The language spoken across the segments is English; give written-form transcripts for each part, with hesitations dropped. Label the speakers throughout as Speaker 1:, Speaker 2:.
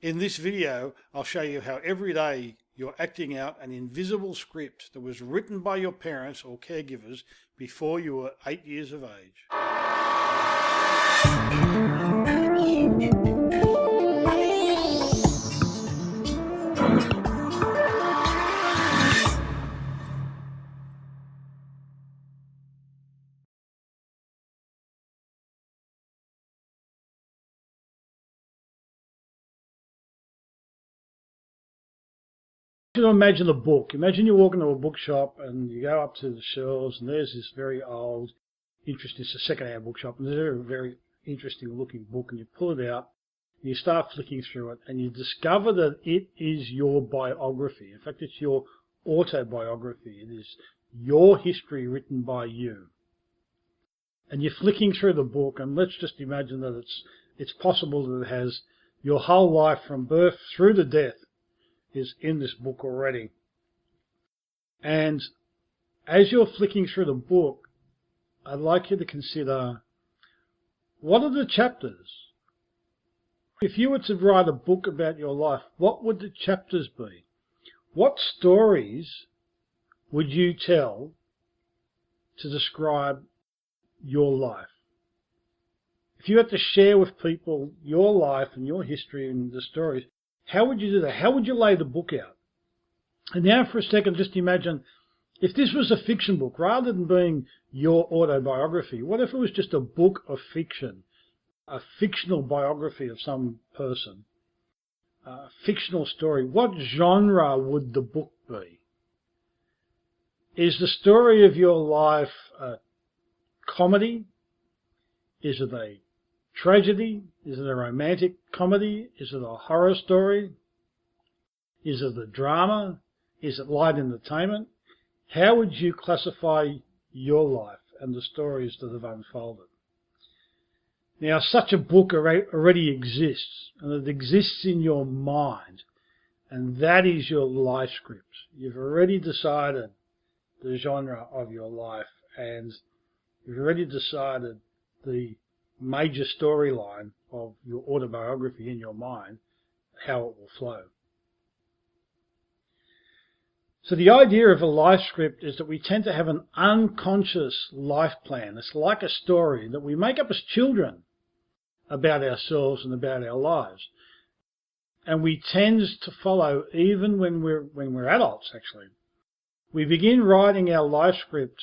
Speaker 1: In this video, I'll show you how every day you're acting out an invisible script that was written by your parents or caregivers before you were 8 years of age. You imagine a book. Imagine you walk into a bookshop and you go up to the shelves and there's this very old, interesting, it's a second-hand bookshop, and there's a very interesting looking book, and you pull it out and you start flicking through it and you discover that it is your biography. In fact, it's your autobiography. It is your history written by you. And you're flicking through the book, and let's just imagine that it's possible that it has your whole life from birth through to death is in this book already. And as you're flicking through the book, I'd like you to consider, what are the chapters? If you were to write a book about your life, what would the chapters be? What stories would you tell to describe your life? If you had to share with people your life and your history and the stories, how would you do that? How would you lay the book out? And now for a second, just imagine if this was a fiction book, rather than being your autobiography, what if it was just a book of fiction, a fictional biography of some person, a fictional story? What genre would the book be? Is the story of your life a comedy? Is it a tragedy? Is it a romantic comedy? Is it a horror story? Is it a drama? Is it light entertainment? How would you classify your life and the stories that have unfolded? Now, such a book already exists, and it exists in your mind, and that is your life script. You've already decided the genre of your life, and you've already decided the major storyline of your autobiography in your mind, how it will flow. So the idea of a life script is that we tend to have an unconscious life plan. It's like a story that we make up as children about ourselves and about our lives. And we tend to follow even when we're adults, actually. We begin writing our life script,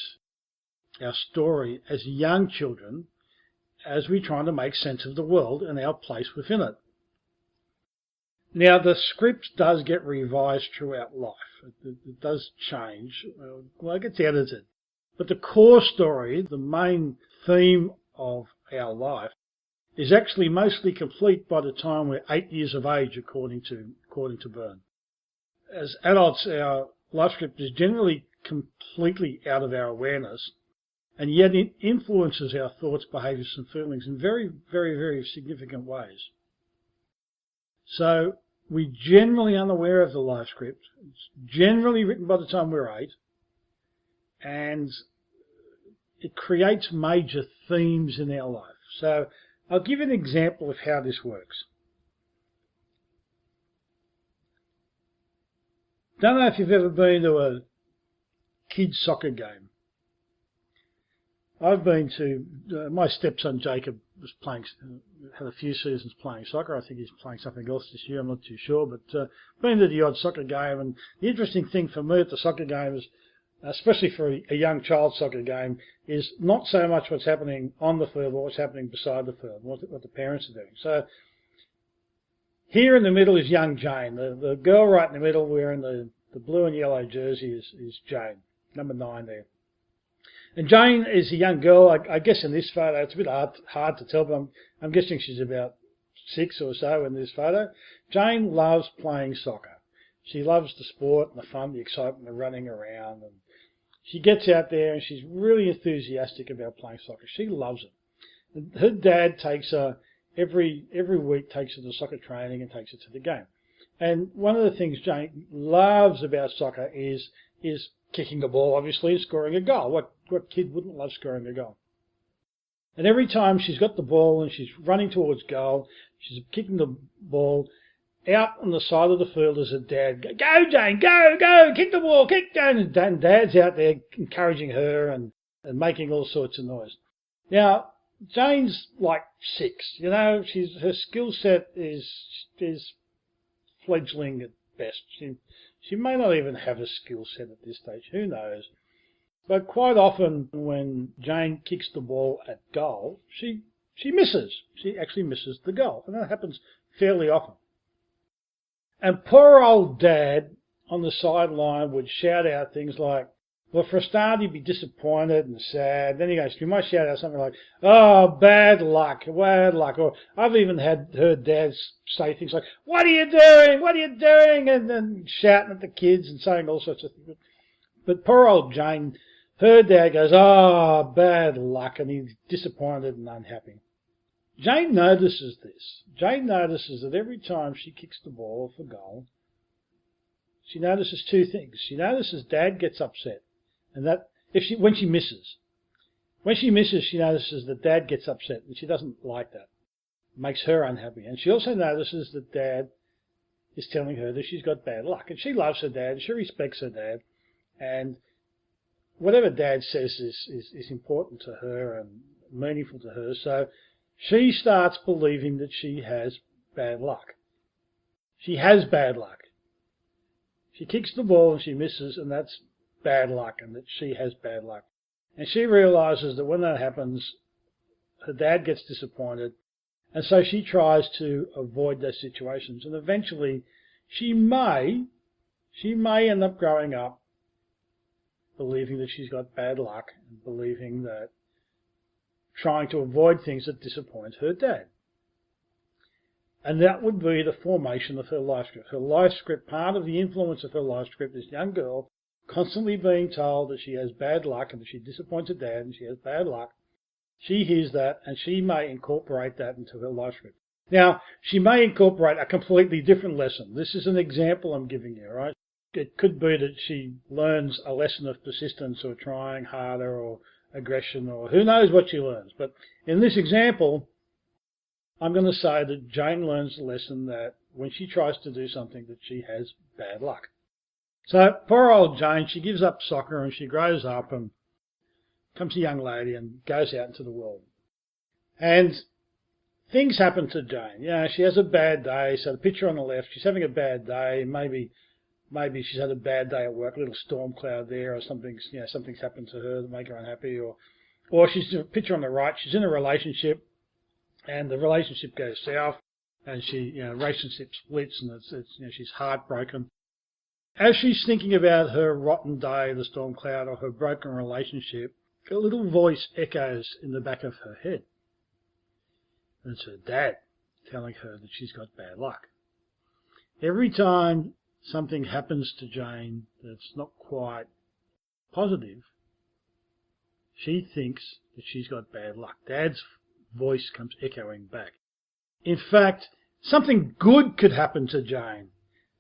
Speaker 1: our story, as young children, as we're trying to make sense of the world and our place within it. Now, the script does get revised throughout life. It does change. Well, it gets edited. But the core story, the main theme of our life, is actually mostly complete by the time we're 8 years of age, according to Byrne. As adults, our life script is generally completely out of our awareness, and yet it influences our thoughts, behaviours and feelings in very, very, very significant ways. So we're generally unaware of the life script. It's generally written by the time we're 8, and it creates major themes in our life. So I'll give you an example of how this works. Don't know if you've ever been to a kids' soccer game. I've been to, my stepson Jacob was playing, had a few seasons playing soccer. I think he's playing something else this year, I'm not too sure, but been to the odd soccer game. And the interesting thing for me at the soccer game is, especially for a young child soccer game, is not so much what's happening on the field, but what's happening beside the field, what the parents are doing. So here in the middle is young Jane. The girl right in the middle wearing the blue and yellow jersey is Jane, number 9 there. And Jane is a young girl. I guess in this photo, it's a bit hard to tell, but I'm guessing she's about 6 or so in this photo. Jane loves playing soccer. She loves the sport and the fun, the excitement of running around. And she gets out there and she's really enthusiastic about playing soccer. She loves it. And her dad takes her every week, takes her to soccer training and takes her to the game. And one of the things Jane loves about soccer is kicking the ball, obviously, and scoring a goal. What kid wouldn't love scoring a goal? And every time she's got the ball and she's running towards goal, she's kicking the ball, Out on the side of the field is her dad. Go, Jane, go, go, kick the ball, kick, Jane. And Dad's out there encouraging her and making all sorts of noise. Now, Jane's like 6, her skill set is fledgling at best. She may not even have a skill set at this stage, who knows. But quite often when Jane kicks the ball at goal, she misses. She actually misses the goal, and that happens fairly often. And poor old Dad on the sideline would shout out things like, well, for a start, he'd be disappointed and sad. Then he might shout out something like, oh, bad luck. Or I've even heard Dad say things like, what are you doing? What are you doing? And then shouting at the kids and saying all sorts of things. But poor old Jane, her dad goes, oh, bad luck. And he's disappointed and unhappy. Jane notices this. Jane notices that every time she kicks the ball for goal, she notices 2 things. She notices Dad gets upset. And that when she misses. When she misses, she notices that Dad gets upset, and she doesn't like that. It makes her unhappy. And she also notices that Dad is telling her that she's got bad luck. And she loves her dad, she respects her dad, and whatever Dad says is important to her and meaningful to her. So she starts believing that she has bad luck. She has bad luck. She kicks the ball and she misses, and that's bad luck, and that she has bad luck. And she realises that when that happens, her dad gets disappointed, and so she tries to avoid those situations. And eventually she may end up growing up believing that she's got bad luck and believing that trying to avoid things that disappoint her dad. And that would be the formation of her life script. Her life script, part of the influence of her life script, this young girl constantly being told that she has bad luck and that she disappoints her dad and she has bad luck. She hears that and she may incorporate that into her life script. Now, she may incorporate a completely different lesson. This is an example I'm giving you, right? It could be that she learns a lesson of persistence or trying harder or aggression or who knows what she learns. But in this example, I'm going to say that Jane learns the lesson that when she tries to do something that she has bad luck. So poor old Jane, she gives up soccer and she grows up and becomes a young lady and goes out into the world. And things happen to Jane. She has a bad day. So the picture on the left, she's having a bad day. Maybe she's had a bad day at work, a little storm cloud there, or something's happened to her that make her unhappy, or she's a picture on the right. She's in a relationship, and the relationship goes south, and relationship splits, and it's she's heartbroken. As she's thinking about her rotten day, the storm cloud, or her broken relationship, a little voice echoes in the back of her head. And it's her dad telling her that she's got bad luck. Every time something happens to Jane that's not quite positive, she thinks that she's got bad luck. Dad's voice comes echoing back. In fact, something good could happen to Jane,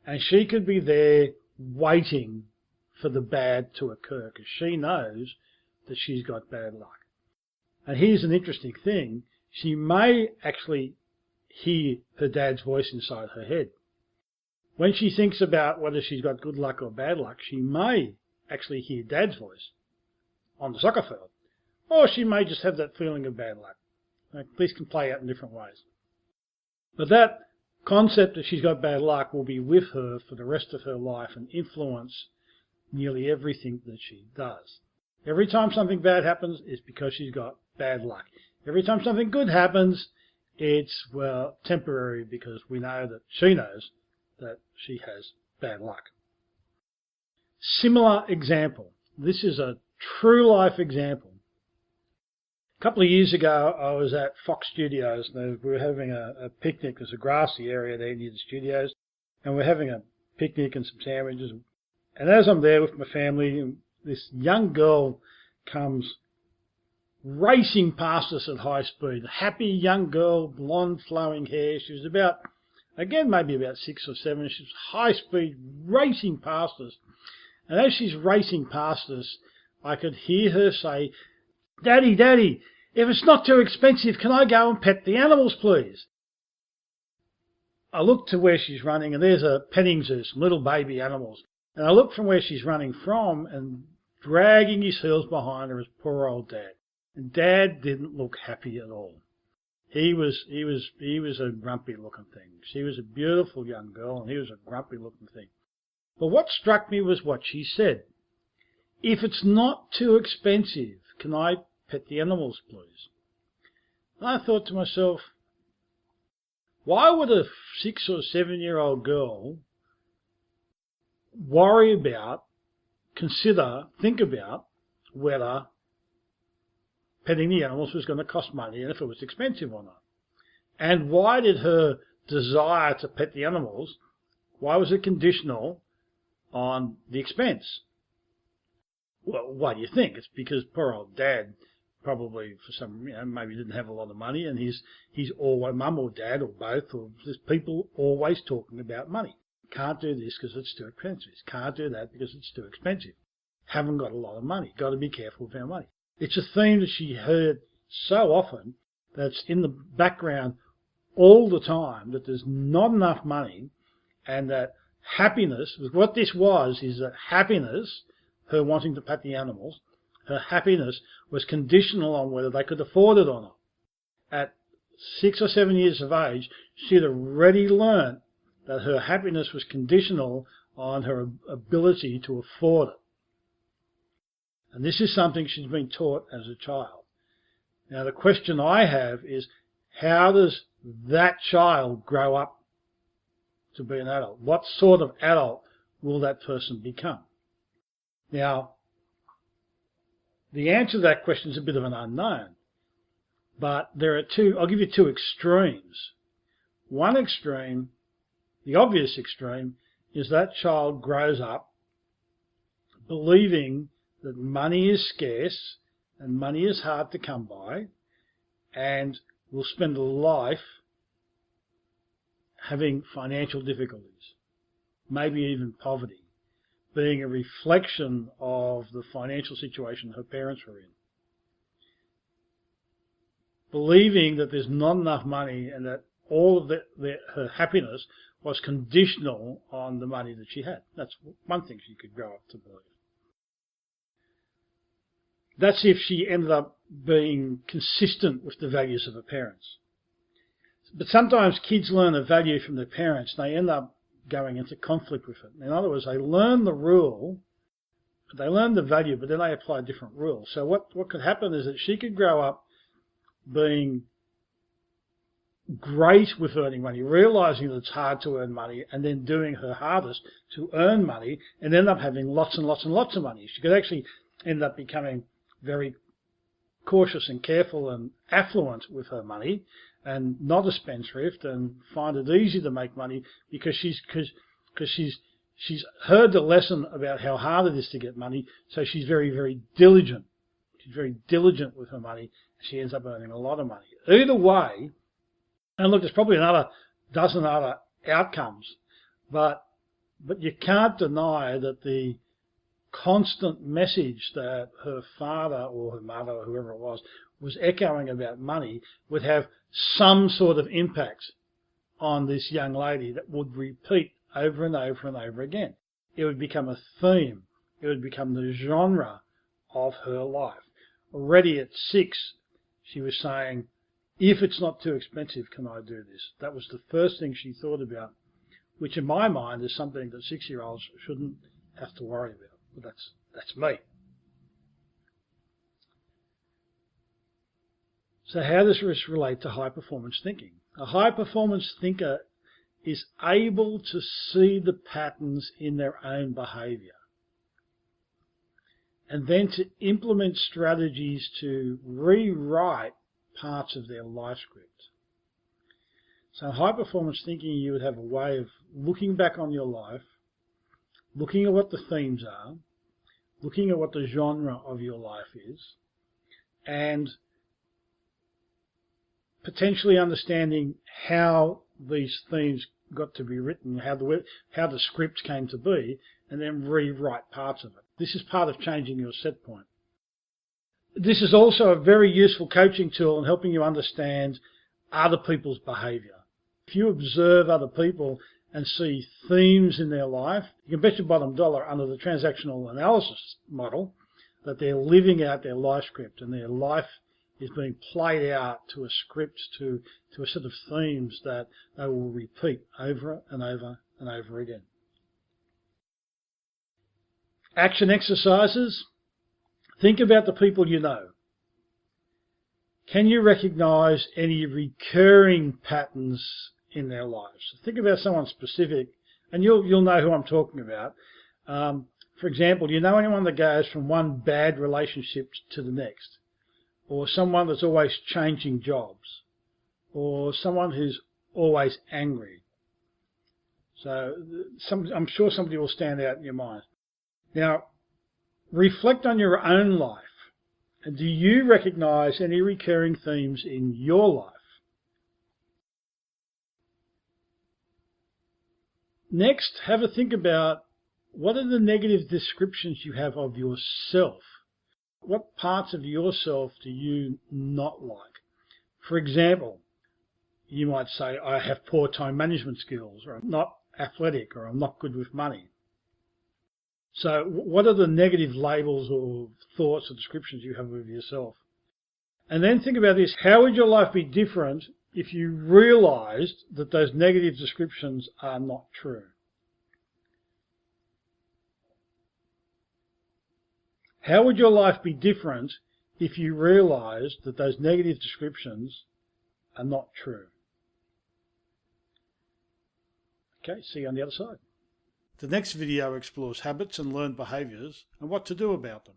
Speaker 1: and she could be there waiting for the bad to occur because she knows that she's got bad luck. And here's an interesting thing. She may actually hear her dad's voice inside her head. When she thinks about whether she's got good luck or bad luck, she may actually hear Dad's voice on the soccer field. Or she may just have that feeling of bad luck. These can play out in different ways. But that concept that she's got bad luck will be with her for the rest of her life and influence nearly everything that she does. Every time something bad happens, it's because she's got bad luck. Every time something good happens, it's, temporary because she knows that she has bad luck. Similar example. This is a true life example. A couple of years ago, I was at Fox Studios. And we were having a picnic. There's a grassy area there near the studios. And we're having a picnic and some sandwiches. And as I'm there with my family, this young girl comes racing past us at high speed. A happy young girl, blonde flowing hair. She was maybe about 6 or 7. She was high speed racing past us. And as she's racing past us, I could hear her say, Daddy, Daddy, if it's not too expensive, can I go and pet the animals, please? I look to where she's running, and there's a petting zoo, some little baby animals. And I look from where she's running from and dragging his heels behind her is poor old Dad. And Dad didn't look happy at all. He was a grumpy looking thing. She was a beautiful young girl, and he was a grumpy looking thing. But what struck me was what she said. If it's not too expensive, can I pet the animals, please? And I thought to myself, why would a 6 or 7-year-old girl worry about, think about whether petting the animals was going to cost money and if it was expensive or not? And why did her desire to pet the animals, why was it conditional on the expense? Well, why do you think? It's because poor old Dad probably for some, maybe didn't have a lot of money, and he's always, mum or dad or both, or there's people always talking about money. Can't do this because it's too expensive. Can't do that because it's too expensive. Haven't got a lot of money. Got to be careful with our money. It's a theme that she heard so often that's in the background all the time, that there's not enough money, and that happiness, what this was, is that happiness, her wanting to pet the animals, her happiness was conditional on whether they could afford it or not. At 6 or 7 years of age, she'd already learned that her happiness was conditional on her ability to afford it. And this is something she's been taught as a child. Now, the question I have is, how does that child grow up to be an adult? What sort of adult will that person become? Now, the answer to that question is a bit of an unknown, but there are I'll give you two extremes. One extreme, the obvious extreme, is that child grows up believing that money is scarce and money is hard to come by, and will spend a life having financial difficulties, maybe even poverty, being a reflection of the financial situation her parents were in. Believing that there's not enough money and that all of her happiness was conditional on the money that she had. That's one thing she could grow up to believe. That's if she ended up being consistent with the values of her parents. But sometimes kids learn a value from their parents, and they end up going into conflict with it. In other words, they learn the rule, they learn the value, but then they apply different rules. So what could happen is that she could grow up being great with earning money, realising that it's hard to earn money, and then doing her hardest to earn money, and end up having lots and lots and lots of money. She could actually end up becoming very cautious and careful and affluent with her money, and not a spendthrift, and find it easy to make money because she's heard the lesson about how hard it is to get money, so she's very, very diligent. She's very diligent with her money, and she ends up earning a lot of money. Either way, and look, there's probably another dozen other outcomes, but you can't deny that the constant message that her father or her mother or whoever it was echoing about money would have some sort of impact on this young lady that would repeat over and over and over again. It would become a theme. It would become the genre of her life. Already at 6, she was saying, if it's not too expensive, can I do this? That was the first thing she thought about, which in my mind is something that 6-year-olds shouldn't have to worry about. But that's me. So how does this relate to high-performance thinking? A high-performance thinker is able to see the patterns in their own behaviour and then to implement strategies to rewrite parts of their life script. So in high-performance thinking, you would have a way of looking back on your life, looking at what the themes are, looking at what the genre of your life is, and potentially understanding how these themes got to be written, how the script came to be, and then rewrite parts of it. This is part of changing your set point. This is also a very useful coaching tool in helping you understand other people's behaviour. If you observe other people and see themes in their life, you can bet your bottom dollar under the transactional analysis model that they're living out their life script, and their life is being played out to a script, to a set of themes that they will repeat over and over and over again. Action exercises. Think about the people you know. Can you recognise any recurring patterns in their lives? Think about someone specific, and you'll know who I'm talking about. For example, you know anyone that goes from one bad relationship to the next, or someone that's always changing jobs, or someone who's always angry. So I'm sure somebody will stand out in your mind. Now, reflect on your own life. And do you recognise any recurring themes in your life? Next, have a think about what are the negative descriptions you have of yourself. What parts of yourself do you not like? For example, you might say, I have poor time management skills, or I'm not athletic, or I'm not good with money. So what are the negative labels or thoughts or descriptions you have of yourself? And then think about this. How would your life be different if you realised that those negative descriptions are not true? How would your life be different if you realised that those negative descriptions are not true? Okay, see you on the other side. The next video explores habits and learned behaviours and what to do about them.